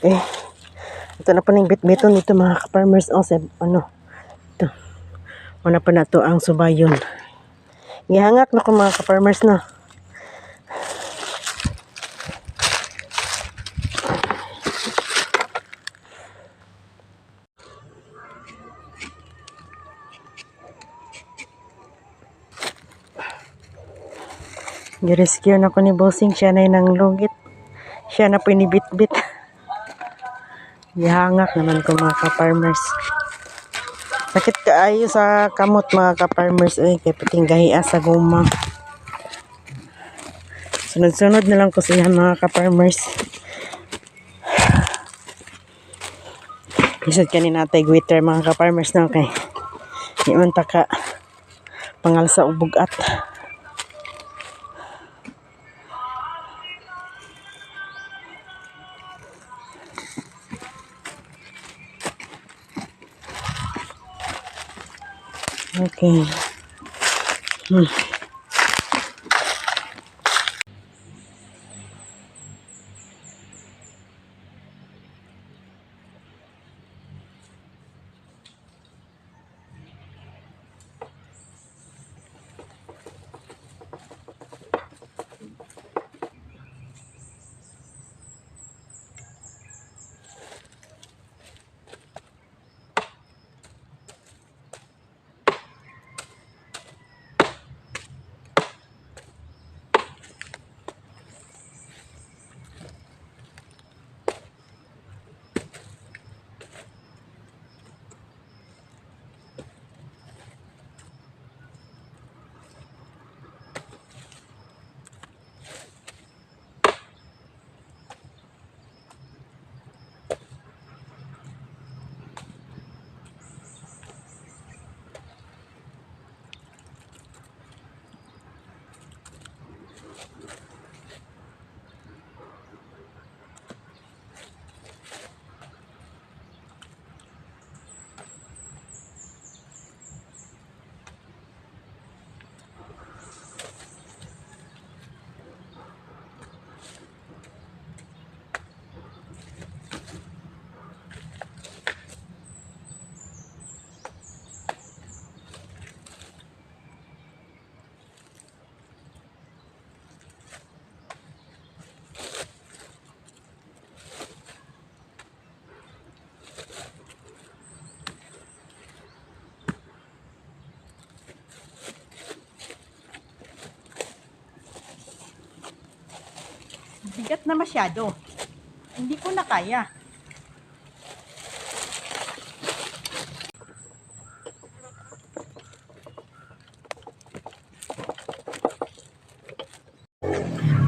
Eh, ito na po ng bitbiton dito mga ka-farmers. O, ito. Una pa na to ang subayon. Gihangak na ko mga ka-farmers na. Girescue na ko ni Bossing. Siya na yung lugit. Siya na po yung bit-bit. Gihangak naman ko mga ka-farmers. Sakit kaayo sa kamot mga ka-farmers. Kaya pating gahiya sa guma. Sunod-sunod na lang ko siya mga ka-farmers. Isod ka ni natay gwitter mga ka-farmers na. Okay. Di man taka pangalsa o bugat. Okay. Bigat na masyado. Hindi ko na kaya.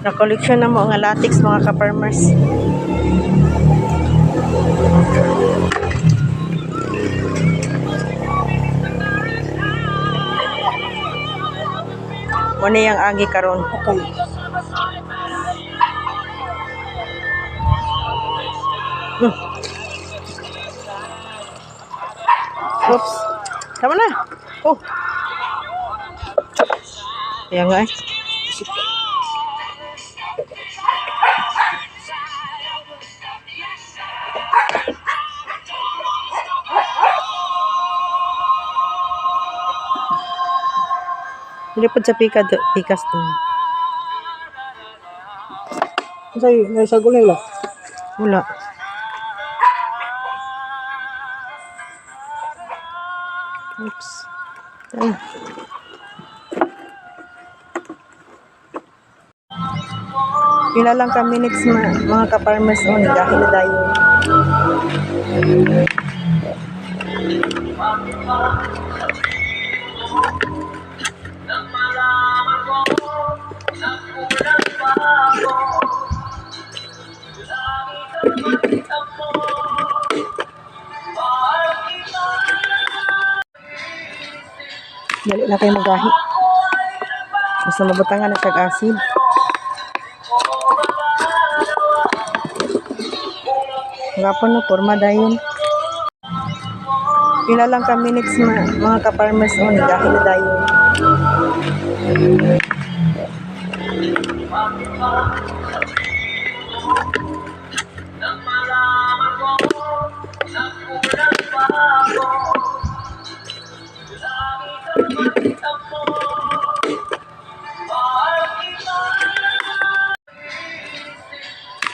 Na-collection na mo ang latex mga ka-farmers. Muna yung agi karon. Okay. Oops. Tama na. Oh. Ayan nga eh. Hindi po sa pikas doon. Nasa gulay lang. Wala. Oops. Ay. Pila lang ka minutes mga ka-farmers on dahil na tayo. Dali na kayo magahi. Basta mabutangan na siya-asid. Gapon no, forma dayon. Pila lang ka minutes mga ka-farmers on dahil na dayon.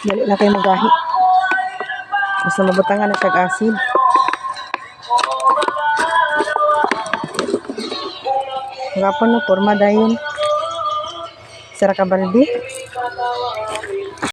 Dali lang kayo magahi. Basta mabutangan na siya acid. Gapon no, forma dayon. Sara ka balde.